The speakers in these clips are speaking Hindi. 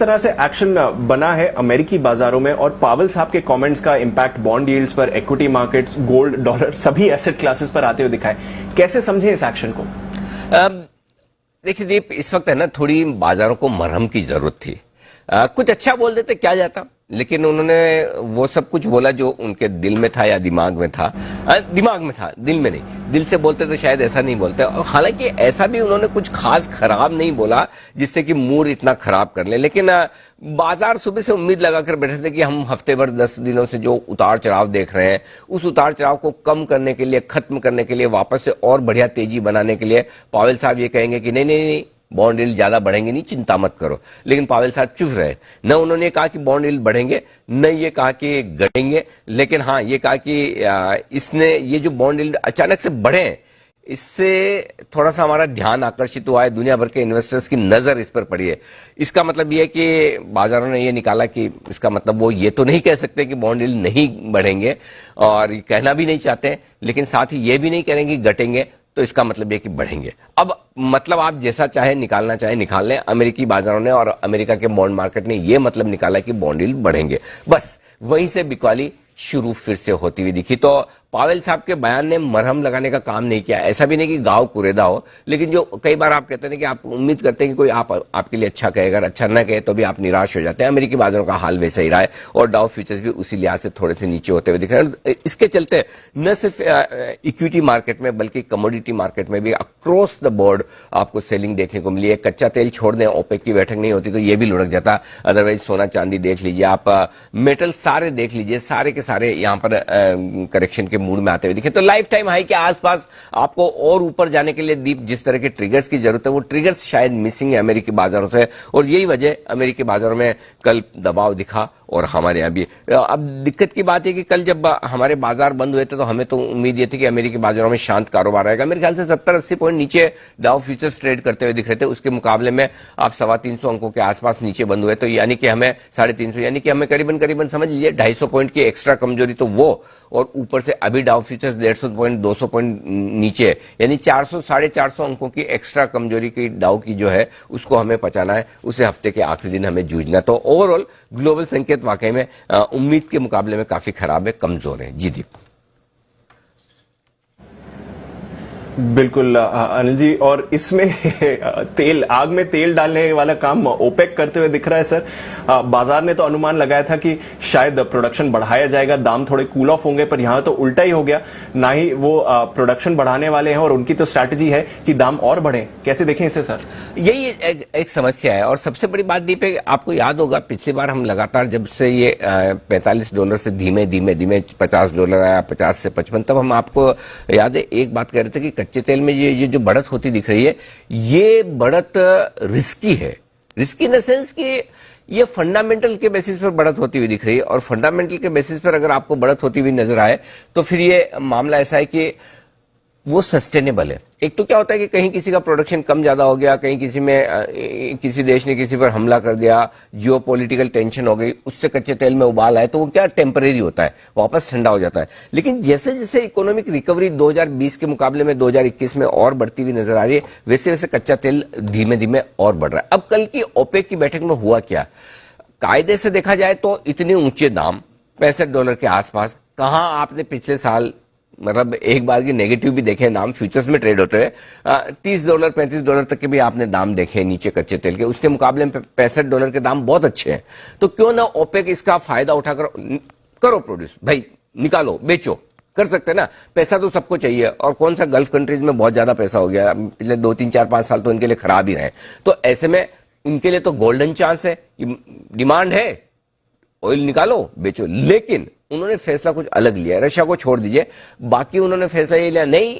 तरह से एक्शन बना है अमेरिकी बाजारों में और पावेल साहब के कमेंट्स का इंपैक्ट बॉन्ड यील्ड्स पर, इक्विटी मार्केट्स, गोल्ड, डॉलर, सभी एसेट क्लासेस पर आते हुए दिखाए, कैसे समझे इस एक्शन को? देखिए दीप, इस वक्त है ना, थोड़ी बाजारों को मरहम की जरूरत थी। कुछ अच्छा बोल देते क्या जाता, लेकिन उन्होंने वो सब कुछ बोला जो उनके दिल में था या दिमाग में था। दिमाग में था, दिल में नहीं। दिल से बोलते तो शायद ऐसा नहीं बोलते, और हालांकि ऐसा भी उन्होंने कुछ खास खराब नहीं बोला जिससे कि मूड इतना खराब कर ले। लेकिन बाजार सुबह से उम्मीद लगाकर बैठे थे कि हम हफ्ते भर 10 दिनों से जो उतार चढ़ाव देख रहे हैं, उस उतार चढ़ाव को कम करने के लिए, खत्म करने के लिए, वापस से और बढ़िया तेजी बनाने के लिए पावेल साहब ये कहेंगे कि नहीं नहीं नहीं, बॉन्ड यील्ड ज्यादा बढ़ेंगे नहीं, चिंता मत करो। लेकिन पावेल साहब चुप रहे। न उन्होंने कहा कि बॉन्ड यील्ड बढ़ेंगे, न ये कहा कि घटेंगे, लेकिन हाँ ये कहा कि इसने ये जो बॉन्ड यील्ड अचानक से बढ़े, इससे थोड़ा सा हमारा ध्यान आकर्षित हुआ है, दुनिया भर के इन्वेस्टर्स की नजर इस पर पड़ी है। इसका मतलब ये है कि बाजारों ने ये निकाला कि इसका मतलब वो ये तो नहीं कह सकते कि बॉन्ड यील्ड नहीं बढ़ेंगे, और कहना भी नहीं चाहते, लेकिन साथ ही ये भी नहीं करेंगे घटेंगे, तो इसका मतलब ये कि बढ़ेंगे। अब मतलब आप जैसा चाहे निकालना चाहे निकाल लें। अमेरिकी बाजारों ने और अमेरिका के बॉन्ड मार्केट ने ये मतलब निकाला कि बॉन्ड यील्ड बढ़ेंगे, बस वहीं से बिकवाली शुरू फिर से होती हुई दिखी। तो पावेल साहब के बयान ने मरहम लगाने का काम नहीं किया। ऐसा भी नहीं कि गांव कुरेदा हो, लेकिन जो कई बार आप कहते हैं कि आप उम्मीद करते हैं कि कोई आपके लिए अच्छा कहेगा, अच्छा न कहे तो भी आप निराश हो जाते हैं। अमेरिकी बाजारों का हाल वैसा ही रहा है, और डाउ फ्यूचर्स भी उसी लिहाज से थोड़े से नीचे होते हुए दिख रहे हैं। इसके चलते न सिर्फ इक्विटी मार्केट में बल्कि कमोडिटी मार्केट में भी अक्रॉस द बोर्ड आपको सेलिंग देखने को मिली है। कच्चा तेल छोड़ दें, ओपेक की बैठक नहीं होती तो ये भी लुढ़क जाता, अदरवाइज सोना चांदी देख लीजिए, आप मेटल सारे देख लीजिए, सारे के सारे यहां पर करेक्शन के मूड में आते हुए दिखे। तो लाइफ टाइम हाई के आसपास आपको और ऊपर जाने के लिए दीप जिस तरह के ट्रिगर्स की जरूरत है, वो ट्रिगर्स शायद मिसिंग है अमेरिकी बाजारों से, और यही वजह अमेरिकी बाजारों में कल दबाव दिखा और हमारे यहां भी। अब दिक्कत की बात है कि कल जब हमारे बाजार बंद हुए थे तो हमें तो उम्मीद ये थी कि अमेरिकी बाजारों में शांत कारोबार आएगा। मेरे ख्याल से 70-80 पॉइंट नीचे डाउ फ्यूचर्स ट्रेड करते हुए दिख रहे थे। उसके मुकाबले में आप 350 अंकों के आसपास नीचे बंद हुए, तो यानी कि हमें 350, यानी कि हमें करीबन समझ लीजिए 250 पॉइंट की एक्स्ट्रा कमजोरी तो वो, और ऊपर से अभी डाउ फ्यूचर्स 150 पॉइंट 200 पॉइंट नीचे, यानी 400-450 अंकों की एक्स्ट्रा कमजोरी की डाउ की जो है उसको हमें पचाना है। उसे हफ्ते के आखिरी दिन हमें जूझना। तो ओवरऑल ग्लोबल संकेत वाकई में उम्मीद के मुकाबले में काफी खराब है, कमजोर है। जी दीप। बिल्कुल अनिल जी, और इसमें तेल, आग में तेल डालने वाला काम ओपेक करते हुए दिख रहा है सर। बाजार ने तो अनुमान लगाया था कि शायद प्रोडक्शन बढ़ाया जाएगा, दाम थोड़े कूल ऑफ होंगे, पर यहां तो उल्टा ही हो गया। ना ही वो प्रोडक्शन बढ़ाने वाले हैं और उनकी तो स्ट्रैटेजी है कि दाम और बढ़े। कैसे देखें इसे सर? यही एक समस्या है, और सबसे बड़ी बात दीप है, आपको याद होगा पिछली बार हम लगातार जब से ये $45 से धीमे धीमे $50 आया, 50 से 55, तब हम आपको याद है एक बात कह रहे थे कि कच्चे तेल में ये जो बढ़त होती दिख रही है, ये बढ़त रिस्की है। रिस्की इन द सेंस कि ये फंडामेंटल के बेसिस पर बढ़त होती हुई दिख रही है, और फंडामेंटल के बेसिस पर अगर आपको बढ़त होती हुई नजर आए तो फिर ये मामला ऐसा है कि वो सस्टेनेबल है। एक तो क्या होता है कि कहीं किसी का प्रोडक्शन कम ज्यादा हो गया, कहीं किसी में किसी देश ने किसी पर हमला कर दिया, जियोपॉलिटिकल टेंशन हो गई, उससे कच्चे तेल में उबाल आए, तो वो क्या टेम्परेरी होता है, वापस ठंडा हो जाता है। लेकिन जैसे जैसे इकोनॉमिक रिकवरी 2020 के मुकाबले में 2021 में और बढ़ती हुई नजर आ रही है, वैसे वैसे कच्चा तेल धीमे धीमे और बढ़ रहा है। अब कल की ओपेक की बैठक में हुआ क्या, कायदे से देखा जाए तो इतने ऊंचे दाम $65 के आसपास कहां आपने पिछले साल, मतलब एक बार की नेगेटिव भी देखे नाम फ्यूचर्स में ट्रेड होते हैं, $30 $35 तक के भी आपने दाम देखे नीचे कच्चे तेल के। उसके मुकाबले में $65 के दाम बहुत अच्छे हैं। तो क्यों ना ओपेक इसका फायदा उठाकर करो प्रोड्यूस, भाई निकालो, बेचो, कर सकते हैं ना। पैसा तो सबको चाहिए, और कौन सा गल्फ कंट्रीज में बहुत ज्यादा पैसा हो गया पिछले 2-3-4-5 साल, तो इनके लिए खराब ही रहे। तो ऐसे में इनके लिए तो गोल्डन चांस है, डिमांड है, ऑयल निकालो, बेचो। लेकिन उन्होंने फैसला कुछ अलग लिया। रशिया को छोड़ दीजिए, बाकी उन्होंने फैसला ये लिया, नहीं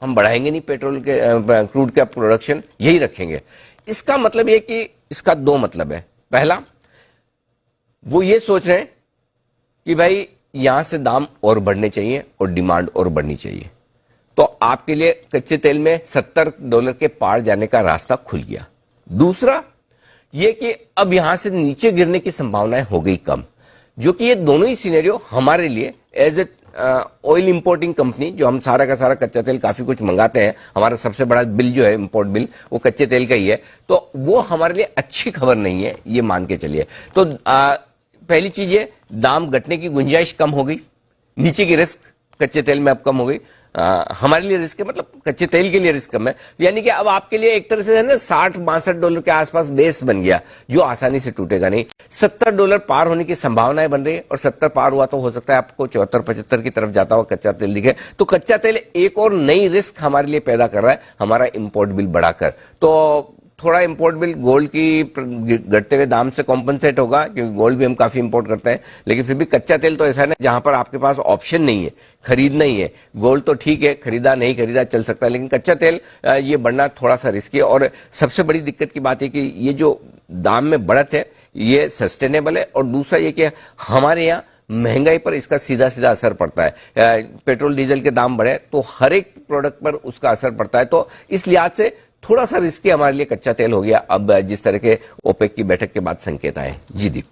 हम बढ़ाएंगे नहीं पेट्रोल के क्रूड का प्रोडक्शन, यही रखेंगे। इसका मतलब ये कि इसका दो मतलब है। पहला, वो ये सोच रहे हैं कि भाई यहां से दाम और बढ़ने चाहिए और डिमांड और बढ़नी चाहिए, तो आपके लिए कच्चे तेल में $70 के पार जाने का रास्ता खुल गया। दूसरा ये कि अब यहां से नीचे गिरने की संभावनाएं हो गई कम, जो कि ये दोनों ही सिनेरियो हमारे लिए as a oil importing company, जो हम सारा का सारा कच्चा तेल काफी कुछ मंगाते हैं, हमारा सबसे बड़ा बिल जो है इंपोर्ट बिल वो कच्चे तेल का ही है, तो वो हमारे लिए अच्छी खबर नहीं है, ये मान के चलिए। तो पहली चीज है, दाम घटने की गुंजाइश कम हो गई, नीचे की रिस्क कच्चे तेल में अब कम हो गई। हमारे लिए रिस्क है, मतलब कच्चे तेल के लिए रिस्क कम है, यानी कि अब आपके लिए एक तरह से है ना $60-62 के आसपास बेस बन गया, जो आसानी से टूटेगा नहीं। $70 पार होने की संभावनाएं बन रही है, और 70 पार हुआ तो हो सकता है आपको 74-75 की तरफ जाता हुआ कच्चा तेल दिखे। तो कच्चा तेल एक और नई रिस्क हमारे लिए पैदा कर रहा है, हमारा इंपोर्ट बिल बढ़ाकर। तो थोड़ा इंपोर्ट बिल गोल्ड की घटते हुए दाम से कॉम्पनसेट होगा, क्योंकि गोल्ड भी हम काफी इंपोर्ट करते हैं, लेकिन फिर भी कच्चा तेल तो ऐसा है ना जहां पर आपके पास ऑप्शन नहीं है, खरीदना ही है। गोल्ड तो ठीक है, खरीदा नहीं खरीदा चल सकता है, लेकिन कच्चा तेल ये बढ़ना थोड़ा सा रिस्की है। और सबसे बड़ी दिक्कत की बात है कि ये जो दाम में बढ़त है ये सस्टेनेबल है, और दूसरा ये कि हमारे यहाँ महंगाई पर इसका सीधा सीधा असर पड़ता है। पेट्रोल डीजल के दाम बढ़े तो हर एक प्रोडक्ट पर उसका असर पड़ता है, तो इस लिहाज से थोड़ा सा रिस्की हमारे लिए कच्चा तेल हो गया, अब जिस तरह के ओपेक की बैठक के बाद संकेत आए। जी दीप।